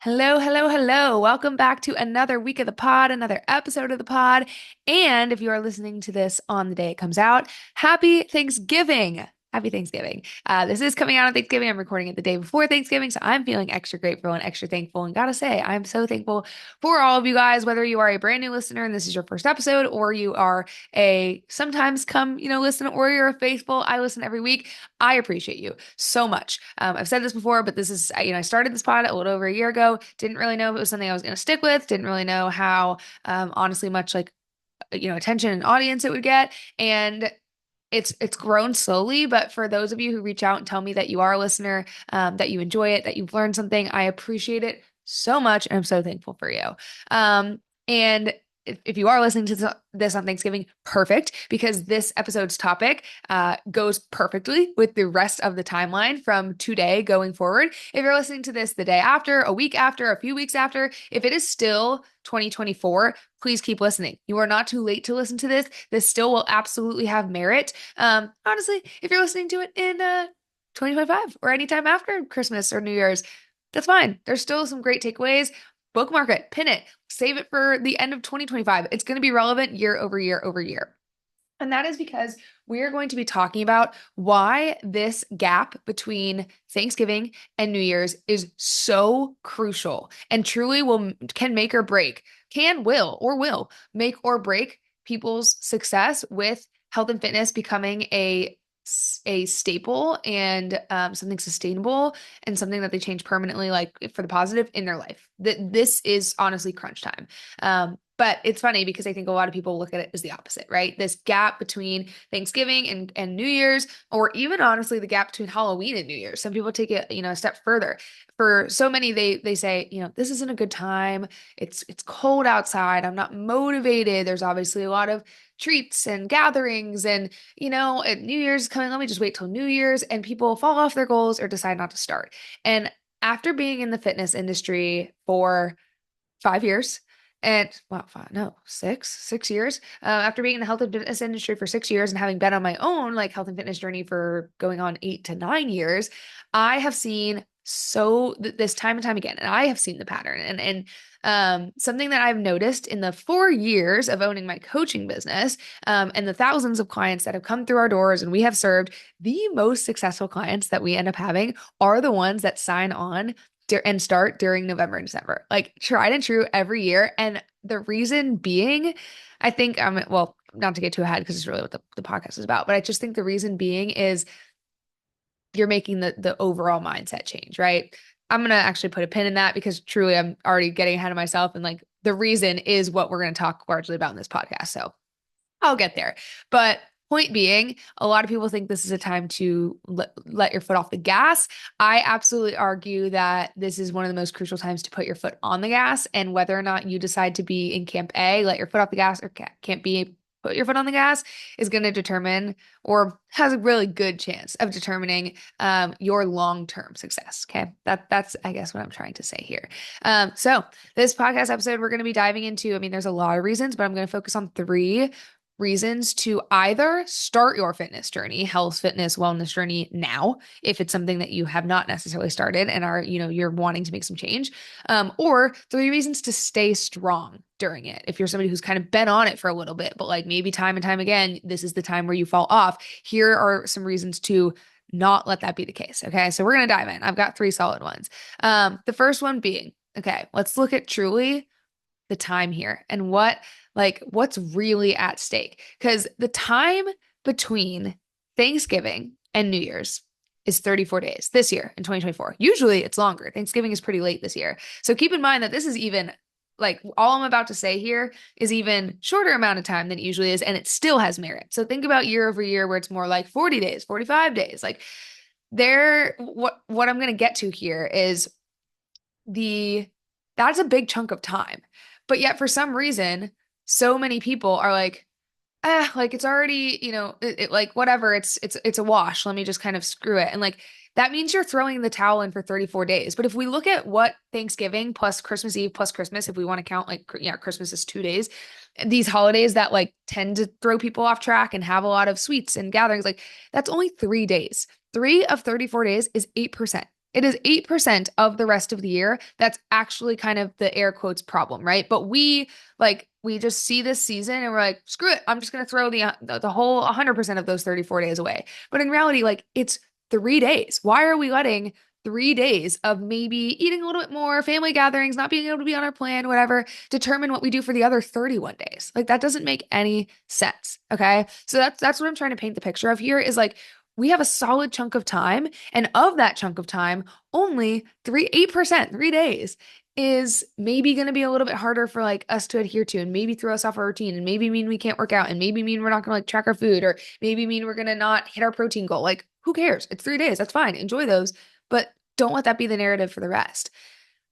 Hello, hello, hello. Welcome back to another week of the pod, another episode of the pod. And if you are listening to this on the day it comes out, happy Thanksgiving. Happy Thanksgiving. This is coming out on Thanksgiving. I'm recording it the day before Thanksgiving, so I'm feeling extra grateful and extra thankful. And gotta say, I'm so thankful for all of you guys, whether you are a brand new listener and this is your first episode, or you are a sometimes come, listen, or you're a faithful, I listen every week. I appreciate you so much. I've said this before, but this is, I started this pod a little over a year ago. Didn't really know if it was something I was going to stick with. Didn't really know how, honestly, much like, attention and audience it would get. And it's grown slowly, but for those of you who reach out and tell me that you are a listener, that you enjoy it, that you've learned something, I appreciate it so much, and I'm so thankful for you. And if you are listening to this on Thanksgiving, perfect, because this episode's topic goes perfectly with the rest of the timeline from today going forward. If you're listening to this the day after, a week after, a few weeks after, if it is still 2024, please keep listening. You are not too late to listen to this. This still will absolutely have merit. Honestly, if you're listening to it in 2025 or anytime after Christmas or New Year's, that's fine. There's still some great takeaways. Bookmark it, pin it, save it for the end of 2025. It's going to be relevant year over year over year. And that is because we are going to be talking about why this gap between Thanksgiving and New Year's is so crucial and truly can make or break, will make or break people's success with health and fitness becoming a staple and something sustainable and something that they change permanently, like for the positive in their life. This is honestly crunch time. But it's funny because I think a lot of people look at it as the opposite, right? This gap between Thanksgiving and New Year's, or even honestly the gap between Halloween and New Year's. Some people take it, a step further. For so many, they say, this isn't a good time. It's cold outside. I'm not motivated. There's obviously a lot of treats and gatherings and New Year's is coming, let me just wait till New Year's, and people fall off their goals or decide not to start. And after being in the fitness industry for 5 years, and well, no, six years. After being in the health and fitness industry for 6 years and having been on my own like health and fitness journey for going on 8 to 9 years, I have seen this time and time again, and I have seen the pattern. And something that I've noticed in the 4 years of owning my coaching business, and the thousands of clients that have come through our doors and we have served, the most successful clients that we end up having are the ones that sign on and start during November and December, like tried and true every year. And the reason being, I think, well, not to get too ahead because it's really what the podcast is about, but I just think the reason being is you're making the overall mindset change, right? I'm going to actually put a pin in that because truly I'm already getting ahead of myself. And like the reason is what we're going to talk largely about in this podcast. So I'll get there. But point being, a lot of people think this is a time to let your foot off the gas. I absolutely argue that this is one of the most crucial times to put your foot on the gas. And whether or not you decide to be in camp A, let your foot off the gas, or camp B, put your foot on the gas, is going to determine, or has a really good chance of determining, your long-term success. Okay. That's, I guess, what I'm trying to say here. So this podcast episode, we're going to be diving into, there's a lot of reasons, but I'm going to focus on three reasons to either start your fitness journey, health, fitness, wellness journey now, if it's something that you have not necessarily started and are, you're wanting to make some change, or three reasons to stay strong during it. If you're somebody who's kind of been on it for a little bit, but like maybe time and time again, this is the time where you fall off. Here are some reasons to not let that be the case. Okay. So we're going to dive in. I've got three solid ones. The first one being, okay, let's look at truly the time here and what's really at stake. Because the time between Thanksgiving and New Year's is 34 days this year in 2024. Usually it's longer. Thanksgiving is pretty late this year. So keep in mind that this is even like all I'm about to say here is even shorter amount of time than it usually is, and it still has merit. So think about year over year where it's more like 40 days, 45 days. Like what I'm going to get to here is that's a big chunk of time. But yet for some reason, so many people are like, like it's already, like whatever, it's a wash. Let me just kind of screw it. And like that means you're throwing the towel in for 34 days. But if we look at what Thanksgiving plus Christmas Eve plus Christmas, if we want to count like, yeah, Christmas is 2 days, these holidays that like tend to throw people off track and have a lot of sweets and gatherings, like that's only 3 days. 3 of 34 days is 8%. It is 8% of the rest of the year. That's actually kind of the air quotes problem, right? But we just see this season and we're like, screw it. I'm just going to throw the whole 100% of those 34 days away. But in reality, like it's 3 days. Why are we letting 3 days of maybe eating a little bit more, family gatherings, not being able to be on our plan, whatever, determine what we do for the other 31 days? Like that doesn't make any sense. Okay. So that's what I'm trying to paint the picture of here is like we have a solid chunk of time. And of that chunk of time, only 8%, 3 days is maybe going to be a little bit harder for like us to adhere to and maybe throw us off our routine and maybe mean we can't work out and maybe mean we're not going to like track our food or maybe mean we're going to not hit our protein goal. Like who cares? It's 3 days. That's fine. Enjoy those, but don't let that be the narrative for the rest.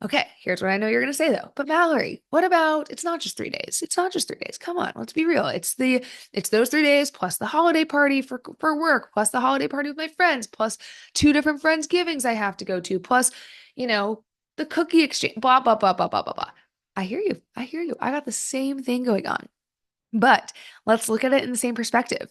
Okay, here's what I know you're going to say though. But Mallory, what about it's not just 3 days. It's not just 3 days. Come on, let's be real. It's those 3 days plus the holiday party for work, plus the holiday party with my friends, plus two different Friendsgivings I have to go to, plus, you know, the cookie exchange, blah, blah, blah, blah, blah, blah, blah. I hear you. I hear you. I got the same thing going on. But let's look at it in the same perspective.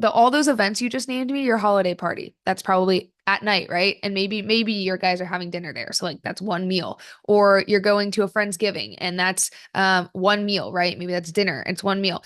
All those events you just named me, your holiday party, that's probably at night, right? And maybe your guys are having dinner there. So like that's one meal. Or you're going to a Friendsgiving and that's one meal, right? Maybe that's dinner. It's one meal.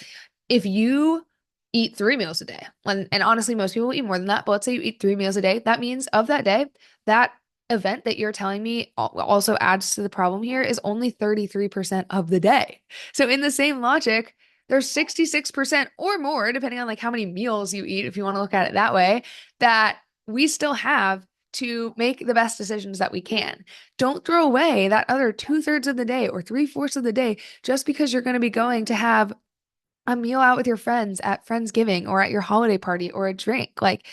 If you eat 3 meals a day, and honestly, most people eat more than that, but let's say you eat 3 meals a day, that means of that day, that event that you're telling me also adds to the problem here is only 33% of the day. So in the same logic, there's 66% or more, depending on like how many meals you eat, if you want to look at it that way, that we still have to make the best decisions that we can. Don't throw away that other 2/3 of the day or 3/4 of the day just because you're going to be going to have a meal out with your friends at Friendsgiving or at your holiday party or a drink. Like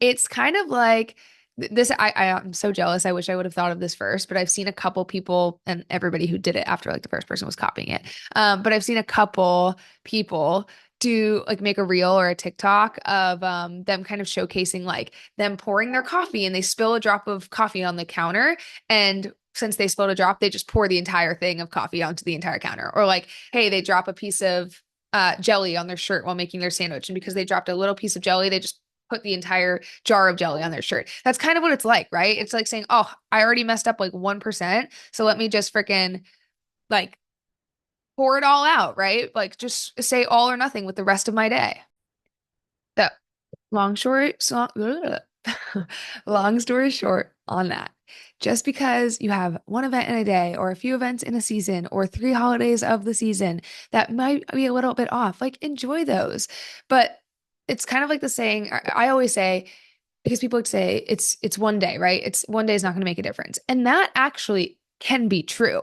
it's kind of like this. I'm so jealous. I wish I would have thought of this first, but I've seen a couple people and everybody who did it after like the first person was copying it. But I've seen a couple people do like make a reel or a TikTok of them kind of showcasing like them pouring their coffee and they spill a drop of coffee on the counter and since they spilled a drop, they just pour the entire thing of coffee onto the entire counter. Or like, hey, they drop a piece of jelly on their shirt while making their sandwich. And because they dropped a little piece of jelly, they just put the entire jar of jelly on their shirt. That's kind of what it's like, right? It's like saying, oh, I already messed up like 1%. So let me just freaking like pour it all out, right? Like just say all or nothing with the rest of my day. So long story short on that. Just because you have one event in a day or a few events in a season or 3 holidays of the season that might be a little bit off, like enjoy those. But it's kind of like the saying I always say, because people would say it's one day, right? It's one day is not going to make a difference. And that actually can be true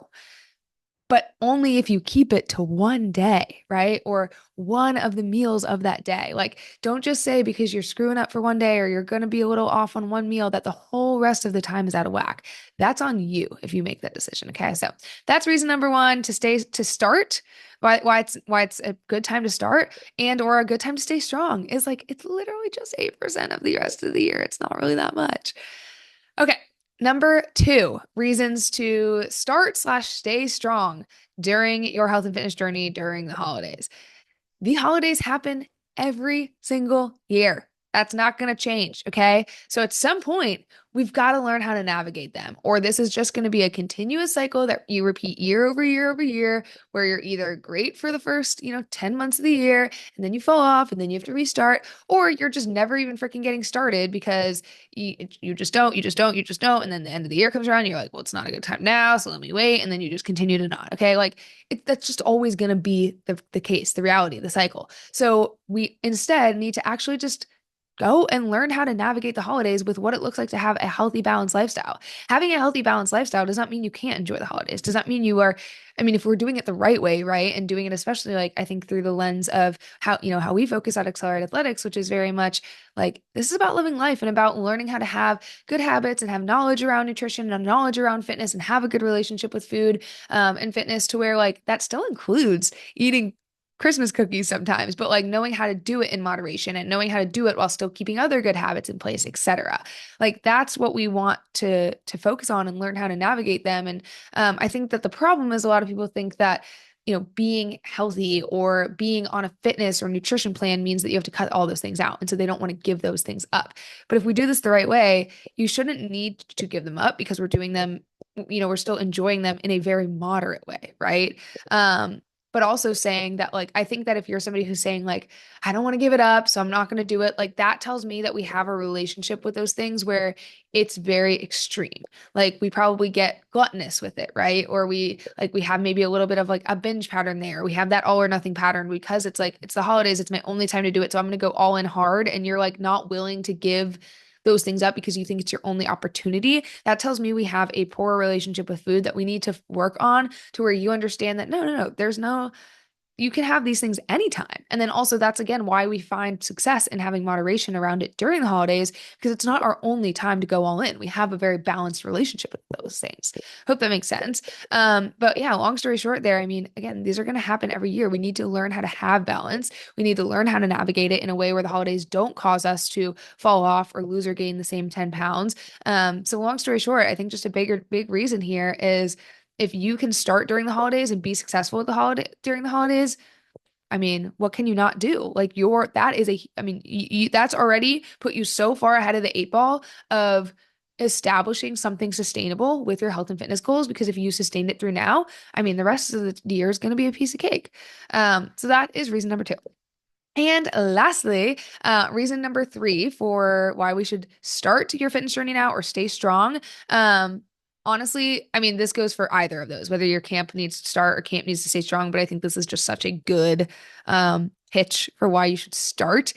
but only if you keep it to one day, right? Or one of the meals of that day. Like, don't just say because you're screwing up for one day or you're going to be a little off on one meal that the whole rest of the time is out of whack. That's on you if you make that decision. Okay. So that's reason number one to start. Why it's a good time to start and or a good time to stay strong is like it's literally just 8% of the rest of the year. It's not really that much. Okay. Number two, reasons to start/stay strong during your health and fitness journey during the holidays. The holidays happen every single year. That's not going to change. Okay. So at some point, we've got to learn how to navigate them, or this is just going to be a continuous cycle that you repeat year over year over year, where you're either great for the first, 10 months of the year, and then you fall off and then you have to restart, or you're just never even freaking getting started because you just don't. And then the end of the year comes around and you're like, well, it's not a good time now. So let me wait. And then you just continue to not. Okay. Like that's just always going to be the case, the reality, the cycle. So we instead need to actually just go and learn how to navigate the holidays with what it looks like to have a healthy, balanced lifestyle. Having a healthy, balanced lifestyle does not mean you can't enjoy the holidays. Does not mean you are, I mean, if we're doing it the right way, right? And doing it especially like I think through the lens of how we focus on Accelerate Athletics, which is very much like this is about living life and about learning how to have good habits and have knowledge around nutrition and knowledge around fitness and have a good relationship with food and fitness to where like that still includes eating Christmas cookies sometimes, but like knowing how to do it in moderation and knowing how to do it while still keeping other good habits in place, etc. Like that's what we want to focus on and learn how to navigate them. And I think that the problem is a lot of people think that being healthy or being on a fitness or nutrition plan means that you have to cut all those things out. And so they don't want to give those things up. But if we do this the right way, you shouldn't need to give them up because we're doing them, we're still enjoying them in a very moderate way, right? But also saying that, like, I think that if you're somebody who's saying, like, I don't want to give it up, so I'm not going to do it, like, that tells me that we have a relationship with those things where it's very extreme. Like, we probably get gluttonous with it, right? Or we have maybe a little bit of like a binge pattern there. We have that all or nothing pattern because it's like, it's the holidays, it's my only time to do it. So I'm going to go all in hard. And you're like not willing to give those things up because you think it's your only opportunity. That tells me we have a poor relationship with food that we need to work on, to where you understand that no, you can have these things anytime. And then also, that's again why we find success in having moderation around it during the holidays, because it's not our only time to go all in. We have a very balanced relationship with those things. Hope that makes sense. But yeah, long story short there, I mean, again, these are going to happen every year. We need to learn how to have balance. We need to learn how to navigate it in a way where the holidays don't cause us to fall off or lose or gain the same 10 pounds. So long story short, I think just a big reason here is, if you can start during the holidays and be successful during the holidays, I mean, what can you not do? Like, that's already put you so far ahead of the eight ball of establishing something sustainable with your health and fitness goals. Because if you sustained it through now, I mean, the rest of the year is going to be a piece of cake. So that is reason number two. And lastly, reason number three for why we should start your fitness journey now or stay strong. Honestly, I mean, this goes for either of those, whether your camp needs to start or camp needs to stay strong. But I think this is just such a good pitch for why you should start.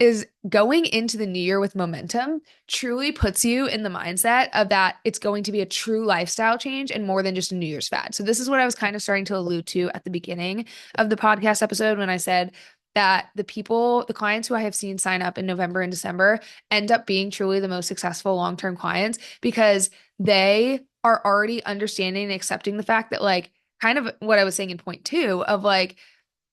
Is going into the new year with momentum truly puts you in the mindset of that it's going to be a true lifestyle change and more than just a New Year's fad. So this is what I was kind of starting to allude to at the beginning of the podcast episode when I said that the clients who I have seen sign up in November and December end up being truly the most successful long-term clients, because they are already understanding and accepting the fact that, like, kind of what I was saying in point two of like,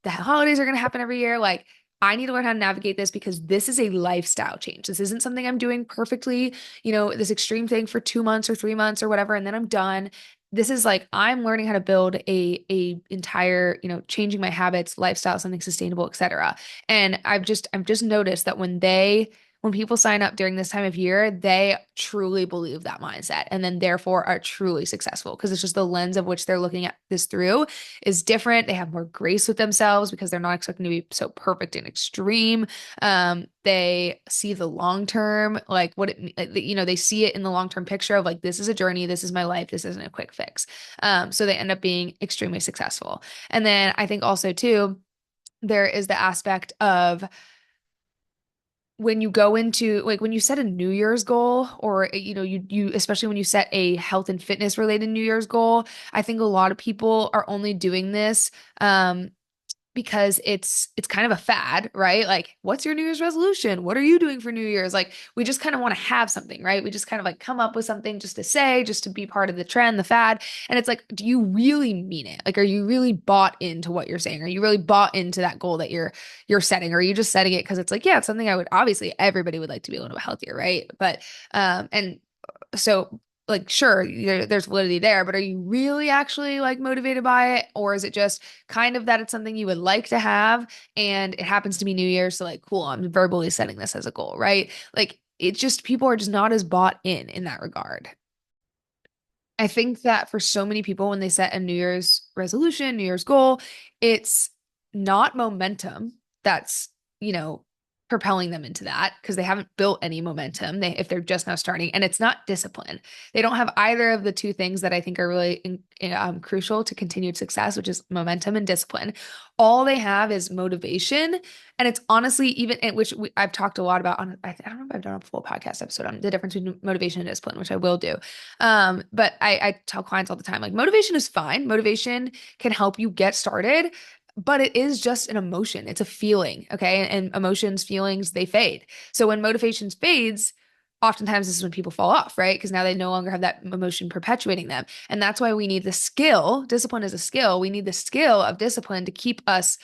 the holidays are going to happen every year. Like, I need to learn how to navigate this because this is a lifestyle change. This isn't something I'm doing perfectly, this extreme thing for 2 months or 3 months or whatever, and then I'm done. This is like, I'm learning how to build a entire, changing my habits, lifestyle, something sustainable, etc. And I've just noticed that when people sign up during this time of year, they truly believe that mindset and then therefore are truly successful, because it's just the lens of which they're looking at this through is different. They have more grace with themselves because they're not expecting to be so perfect and extreme. They see the long term, like they see it in the long term picture of like, this is a journey, this is my life, this isn't a quick fix. So they end up being extremely successful. And then I think also too, there is the aspect of, when you go into, like, when you set a New Year's goal, or you especially when you set a health and fitness related New Year's goal, I think a lot of people are only doing this because it's kind of a fad, right? Like, what's your New Year's resolution? What are you doing for New Year's? Like, we just kind of want to have something, right? We just kind of like come up with something just to say, just to be part of the trend, the fad. And it's like, do you really mean it? Like, are you really bought into what you're saying? Are you really bought into that goal that you're setting? Or are you just setting it because it's like, yeah, it's something obviously everybody would like to be a little bit healthier, right? But and so, like, sure, there's validity there, but are you really actually like motivated by it? Or is it just kind of that it's something you would like to have and it happens to be New Year, so like, cool, I'm verbally setting this as a goal, right? Like, it's just, people are just not as bought in that regard. I think that for so many people, when they set a New Year's resolution, New Year's goal, it's not momentum that's, propelling them into that, because they haven't built any momentum, if they're just now starting, and it's not discipline. They don't have either of the two things that I think are really crucial to continued success, which is momentum and discipline. All they have is motivation. And it's honestly, I've talked a lot about on, I don't know if I've done a full podcast episode on the difference between motivation and discipline, which I will do. But I tell clients all the time, like, motivation is fine. Motivation can help you get started, but it is just an emotion. It's a feeling. Okay. And emotions, feelings, they fade. So when motivation fades, oftentimes this is when people fall off, right? Because now they no longer have that emotion perpetuating them. And that's why we need the skill. Discipline is a skill. We need the skill of discipline to keep us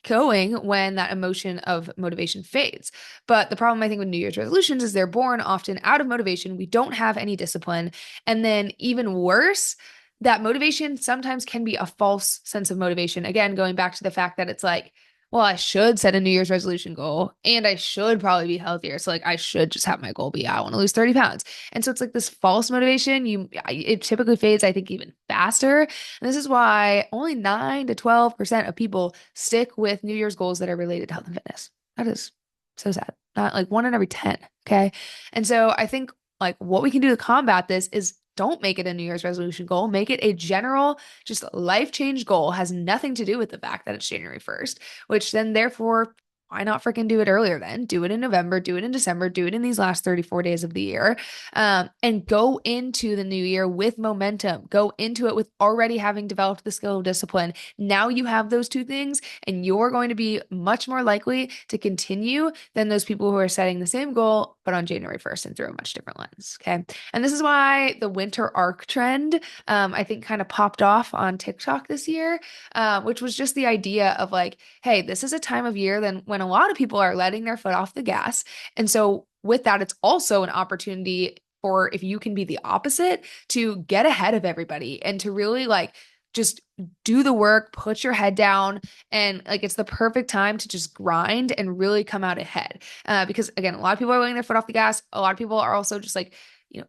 going when that emotion of motivation fades. But the problem, I think, with New Year's resolutions is they're born often out of motivation. We don't have any discipline. And then even worse, that motivation sometimes can be a false sense of motivation. Again, going back to the fact that it's like, well, I should set a New Year's resolution goal and I should probably be healthier. So like I should just have my goal be, I want to lose 30 pounds. And so it's like this false motivation. It typically fades, I think, even faster. And this is why only 9 to 12% of people stick with New Year's goals that are related to health and fitness. That is so sad. Not like 1 in every 10. Okay. And so I think like what we can do to combat this is don't make it a New Year's resolution goal. Make it a general, just life change goal. Has nothing to do with the fact that it's January 1st, which then therefore, why not freaking do it earlier then? Do it in November, do it in December, do it in these last 34 days of the year, and go into the new year with momentum. Go into it with already having developed the skill of discipline. Now you have those two things, and you're going to be much more likely to continue than those people who are setting the same goal, but on January 1st and through a much different lens. Okay. And this is why the winter arc trend, I think, kind of popped off on TikTok this year, which was just the idea of like, hey, this is a time of year then when a lot of people are letting their foot off the gas. And so with that, it's also an opportunity for, if you can be the opposite, to get ahead of everybody and to really like just do the work, put your head down, and like it's the perfect time to just grind and really come out ahead. Because again, a lot of people are letting their foot off the gas. A lot of people are also just like,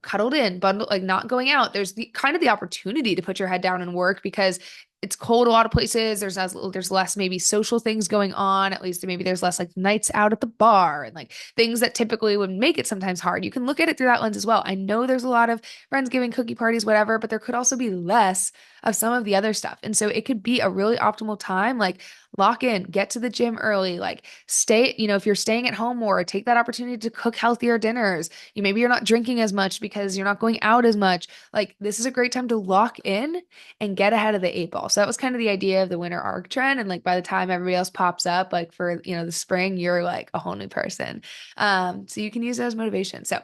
cuddled in, bundled, like not going out. There's the kind of the opportunity to put your head down and work because it's cold a lot of places. There's less maybe social things going on. At least maybe there's less like nights out at the bar and like things that typically would make it sometimes hard. You can look at it through that lens as well. I know there's a lot of Friendsgiving, cookie parties, whatever, but there could also be less of some of the other stuff. And so it could be a really optimal time. Like lock in, get to the gym early, like stay, if you're staying at home more, take that opportunity to cook healthier dinners. Maybe you're not drinking as much because you're not going out as much. Like this is a great time to lock in and get ahead of the 8 ball. So that was kind of the idea of the winter arc trend. And like by the time everybody else pops up, like for the spring, you're like a whole new person. So you can use it as motivation. So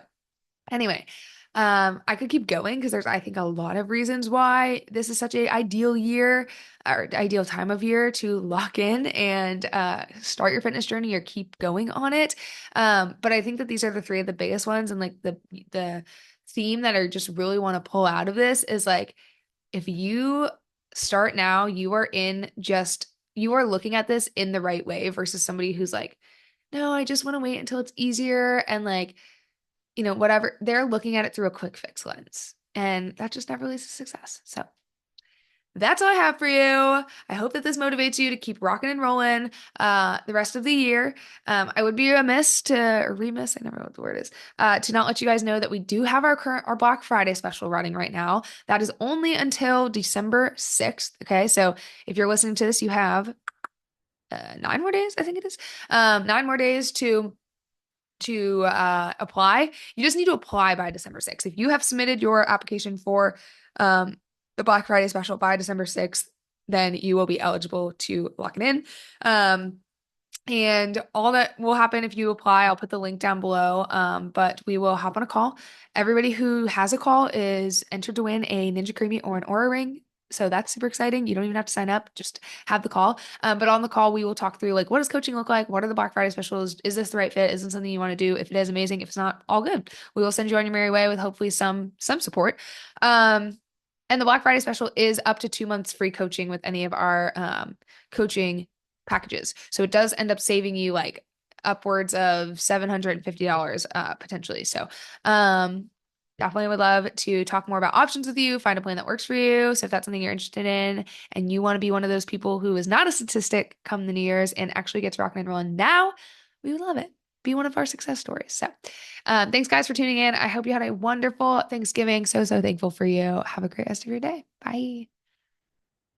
anyway, I could keep going because there's, I think, a lot of reasons why this is such a ideal year or ideal time of year to lock in and start your fitness journey or keep going on it. But I think that these are the three of the biggest ones, and like the theme that I just really want to pull out of this is like, if you start now, you are looking at this in the right way versus somebody who's like, no, I just want to wait until it's easier and like, whatever. They're looking at it through a quick fix lens. And that just never leads to success. So that's all I have for you. I hope that this motivates you to keep rocking and rolling the rest of the year. I would be remiss remiss, I never know what the word is, to not let you guys know that we do have our Black Friday special running right now. That is only until December 6th. Okay, so if you're listening to this, you have 9 more days, I think it is. 9 more days to apply. You just need to apply by December 6th. If you have submitted your application for the Black Friday special by December 6th, then you will be eligible to lock it in. And all that will happen if you apply, I'll put the link down below. But we will hop on a call. Everybody who has a call is entered to win a Ninja Creami or an Aura Ring. So that's super exciting. You don't even have to sign up, just have the call. But on the call, we will talk through like, what does coaching look like? What are the Black Friday specials? Is this the right fit? Is this something you want to do? If it is, amazing. If it's not, all good. We will send you on your merry way with hopefully some support. And the Black Friday special is up to 2 months free coaching with any of our coaching packages. So it does end up saving you like upwards of $750 potentially. So definitely would love to talk more about options with you, find a plan that works for you. So if that's something you're interested in and you want to be one of those people who is not a statistic come the New Year's and actually gets rocking and rolling now, we would love it. Be one of our success stories. So thanks guys for tuning in. I hope you had a wonderful Thanksgiving. So thankful for you. Have a great rest of your day. Bye.